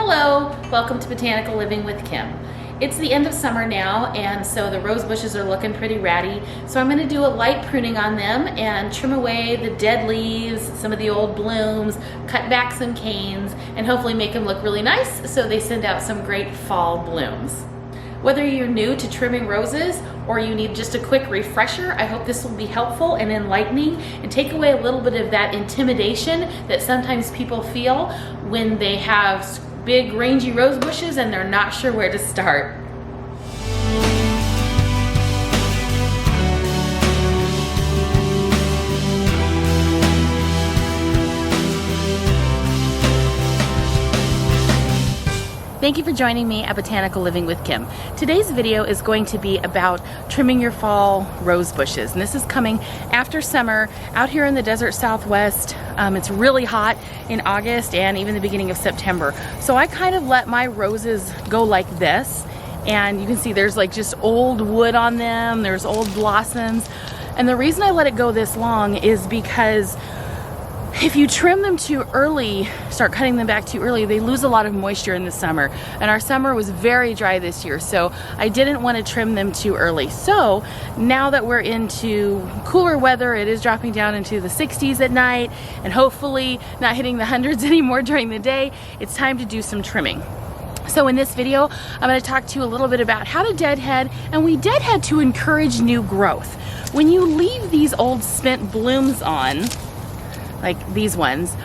Hello, welcome to Botanical Living with Kim. It's the end of summer now, and so the rose bushes are looking pretty ratty. So I'm going to do a light pruning on them and trim away the dead leaves, some of the old blooms, cut back some canes, and hopefully make them look really nice so they send out some great fall blooms. Whether you're new to trimming roses or you need just a quick refresher, I hope this will be helpful and enlightening and take away a little bit of that intimidation that sometimes people feel when they have big rangy rose bushes and they're not sure where to start. Thank you for joining me at Botanical Living with Kim. Today's video is going to be about trimming your fall rose bushes. And this is coming after summer out here in the desert Southwest. It's really hot in August and even the beginning of September. So I kind of let my roses go like this. And you can see there's like just old wood on them. There's old blossoms. And the reason I let it go this long is because if you trim them too early, start cutting them back too early, they lose a lot of moisture in the summer. And our summer was very dry this year, so I didn't want to trim them too early. So now that we're into cooler weather, it is dropping down into the 60s at night and hopefully not hitting the hundreds anymore during the day, it's time to do some trimming. So in this video, I'm going to talk to you a little bit about how to deadhead, and we deadhead to encourage new growth. When you leave these old spent blooms on, like these ones,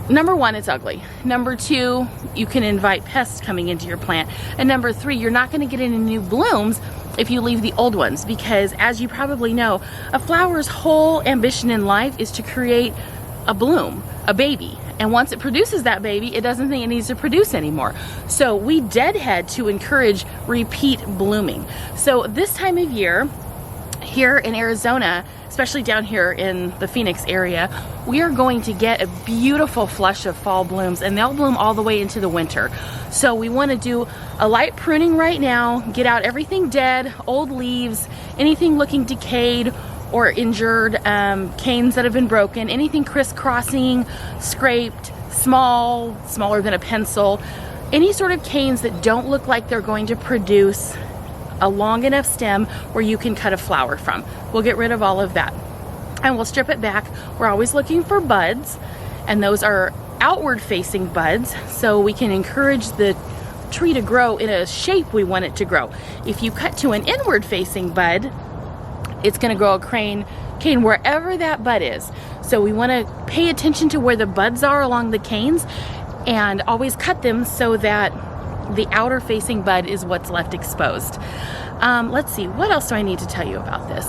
number one, it's ugly. Number two, you can invite pests coming into your plant. And number three, you're not going to get any new blooms if you leave the old ones, because as you probably know, a flower's whole ambition in life is to create a bloom, a baby. And once it produces that baby, it doesn't think it needs to produce anymore. So we deadhead to encourage repeat blooming. So this time of year, here in Arizona, especially down here in the Phoenix area, we are going to get a beautiful flush of fall blooms, and they'll bloom all the way into the winter. So we want to do a light pruning right now, get out everything dead, old leaves, anything looking decayed or injured, canes that have been broken, anything crisscrossing, scraped, smaller than a pencil, any sort of canes that don't look like they're going to produce a long enough stem where you can cut a flower from. We'll get rid of all of that and we'll strip it back. We're always looking for buds, and those are outward facing buds, so we can encourage the tree to grow in a shape we want it to grow. If you cut to an inward facing bud, it's going to grow a cane wherever that bud is. So we want to pay attention to where the buds are along the canes and always cut them so that the outer facing bud is what's left exposed. Let's see, what else do I need to tell you about this?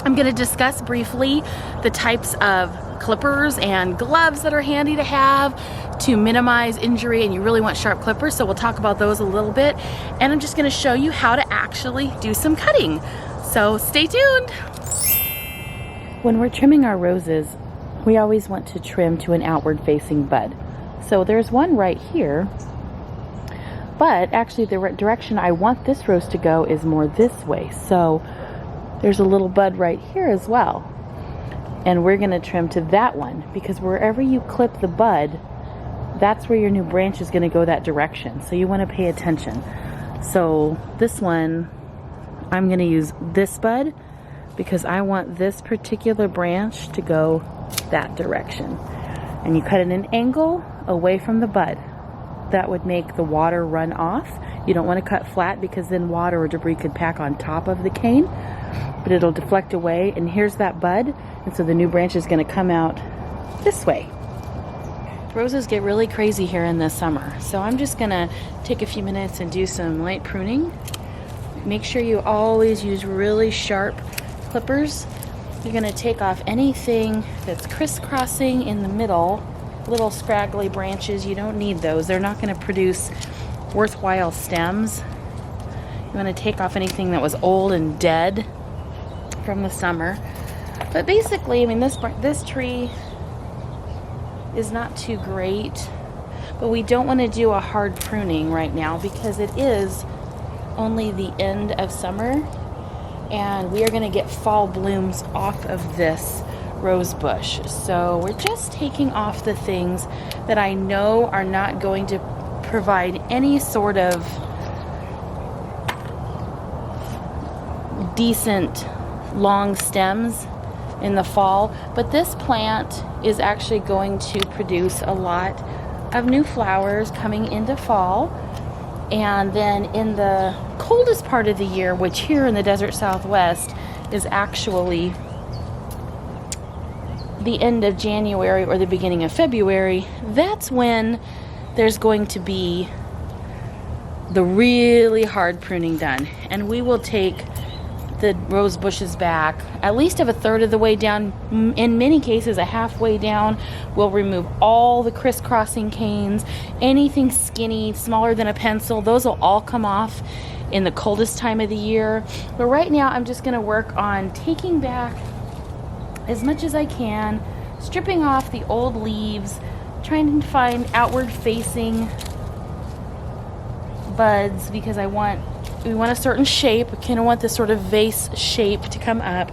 I'm going to discuss briefly the types of clippers and gloves that are handy to have to minimize injury, and you really want sharp clippers, so we'll talk about those a little bit. And I'm just going to show you how to actually do some cutting. So stay tuned. When we're trimming our roses, we always want to trim to an outward facing bud. So there's one right here. But actually the direction I want this rose to go is more this way. So there's a little bud right here as well. And we're going to trim to that one, because wherever you clip the bud, that's where your new branch is going to go that direction. So you want to pay attention. So this one, I'm going to use this bud because I want this particular branch to go that direction. And you cut at an angle away from the bud. That would make the water run off. You don't want to cut flat because then water or debris could pack on top of the cane, but it'll deflect away. And here's that bud, and so the new branch is going to come out this way. Roses get really crazy here in the summer, so I'm just going to take a few minutes and do some light pruning. Make sure you always use really sharp clippers. You're going to take off anything that's crisscrossing in the middle. Little scraggly branches, you don't need those. They're not going to produce worthwhile stems. You want to take off anything that was old and dead from the summer. But basically, I mean, this tree is not too great, but we don't want to do a hard pruning right now because it is only the end of summer, and we are going to get fall blooms off of this rose bush. So we're just taking off the things that I know are not going to provide any sort of decent long stems in the fall, but this plant is actually going to produce a lot of new flowers coming into fall. And then in the coldest part of the year, which here in the desert Southwest is actually the end of January or the beginning of February, that's when there's going to be the really hard pruning done. And we will take the rose bushes back at least of a third of the way down, in many cases a halfway down. We'll remove all the crisscrossing canes, anything skinny, smaller than a pencil, those will all come off in the coldest time of the year. But right now I'm just going to work on taking back as much as I can, stripping off the old leaves, trying to find outward facing buds because we want a certain shape. We kind of want this sort of vase shape to come up.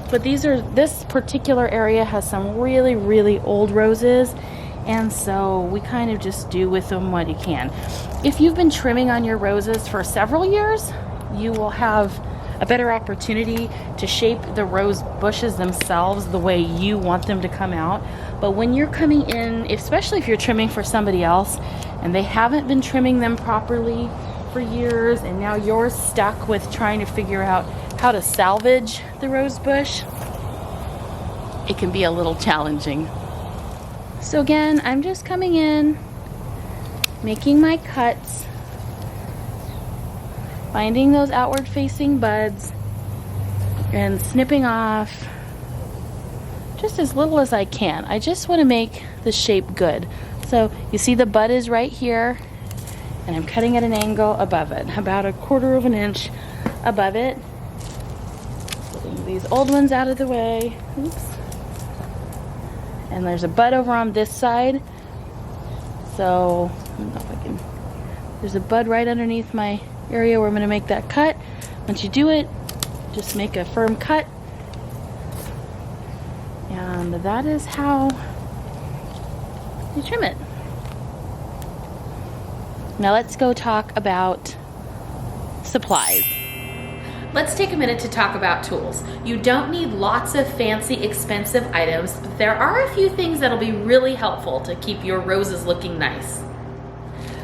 But this particular area has some really, really old roses, and so we kind of just do with them what you can. If you've been trimming on your roses for several years, you will have a better opportunity to shape the rose bushes themselves the way you want them to come out. But when you're coming in, especially if you're trimming for somebody else and they haven't been trimming them properly for years, and now you're stuck with trying to figure out how to salvage the rose bush, it can be a little challenging. So again, I'm just coming in, making my cuts, finding those outward facing buds and snipping off just as little as I can. I just want to make the shape good. So you see the bud is right here, and I'm cutting at an angle above it, about 1/4 of an inch above it. Getting these old ones out of the way. Oops. And there's a bud over on this side. So, I don't know if I can. There's a bud right underneath my area where I'm going to make that cut. Once you do it, just make a firm cut. And that is how you trim it. Now let's go talk about supplies. Let's take a minute to talk about tools. You don't need lots of fancy, expensive items, but there are a few things that'll be really helpful to keep your roses looking nice.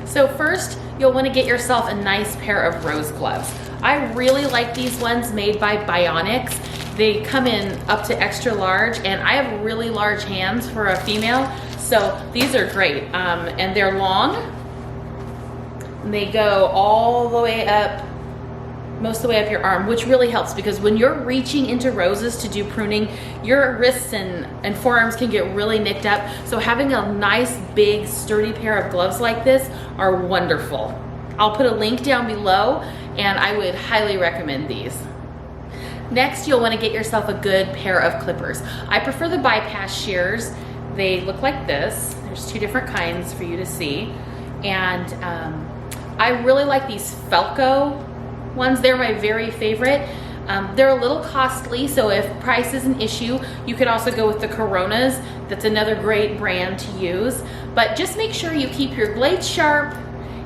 So first, you'll want to get yourself a nice pair of rose gloves. I really like these ones made by Bionics. They come in up to extra large, and I have really large hands for a female, so these are great. And they're long. They go all the way up, most of the way up your arm, which really helps because when you're reaching into roses to do pruning, your wrists and forearms can get really nicked up. So having a nice, big, sturdy pair of gloves like this are wonderful. I'll put a link down below, and I would highly recommend these. Next, you'll want to get yourself a good pair of clippers. I prefer the bypass shears. They look like this. There's 2 different kinds for you to see. And I really like these Felco ones. They're my very favorite. They're a little costly, so if price is an issue, you could also go with the Coronas. That's another great brand to use. But just make sure you keep your blades sharp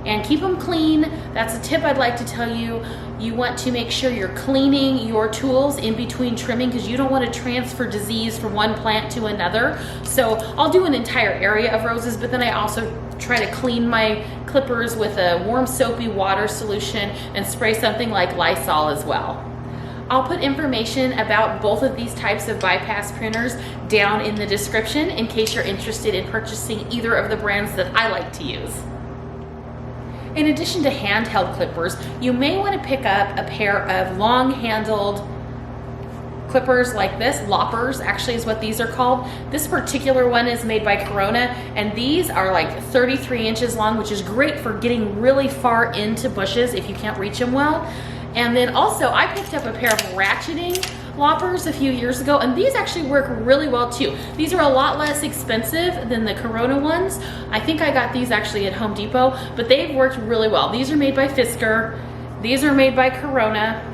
and keep them clean. That's a tip I'd like to tell you. You want to make sure you're cleaning your tools in between trimming because you don't want to transfer disease from one plant to another. So I'll do an entire area of roses, but then I also try to clean my clippers with a warm soapy water solution and spray something like Lysol as well. I'll put information about both of these types of bypass pruners down in the description in case you're interested in purchasing either of the brands that I like to use. In addition to handheld clippers, you may want to pick up a pair of long-handled clippers like this. Loppers actually is what these are called. This particular one is made by Corona, and these are like 33 inches long, which is great for getting really far into bushes if you can't reach them well. And then also I picked up a pair of ratcheting loppers a few years ago, and these actually work really well too. These are a lot less expensive than the Corona ones. I think I got these actually at Home Depot, but they've worked really well. These are made by Fisker. These are made by Corona.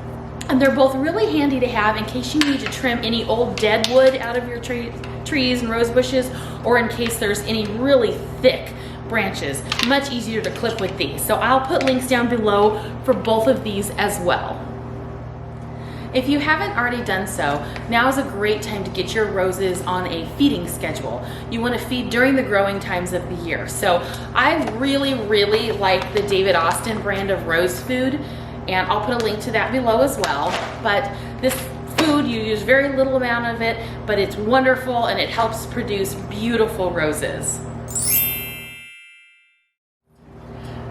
And they're both really handy to have in case you need to trim any old dead wood out of your trees and rose bushes, or in case there's any really thick branches. Much easier to clip with these. So I'll put links down below for both of these as well. If you haven't already done so, now is a great time to get your roses on a feeding schedule. You want to feed during the growing times of the year. So I really like the David Austin brand of rose food, and I'll put a link to that below as well. But this food, you use very little amount of it, but it's wonderful and it helps produce beautiful roses.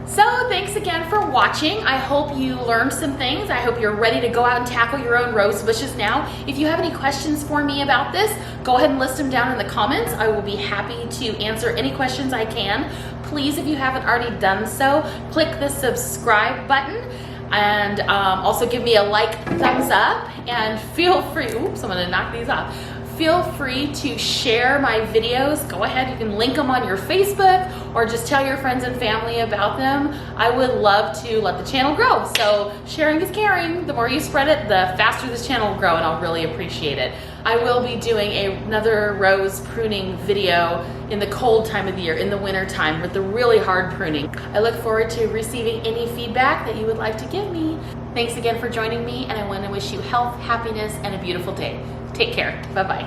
So thanks again for watching. I hope you learned some things. I hope you're ready to go out and tackle your own rose bushes now. If you have any questions for me about this, go ahead and list them down in the comments. I will be happy to answer any questions I can. Please, if you haven't already done so, click the subscribe button and also give me a like, thumbs up, and feel free, oops, I'm gonna knock these off. Feel free to share my videos. Go ahead, you can link them on your Facebook or just tell your friends and family about them. I would love to let the channel grow. So sharing is caring. The more you spread it, the faster this channel will grow, and I'll really appreciate it. I will be doing another rose pruning video in the cold time of the year, in the winter time, with the really hard pruning. I look forward to receiving any feedback that you would like to give me. Thanks again for joining me, and I want to wish you health, happiness, and a beautiful day. Take care. Bye-bye.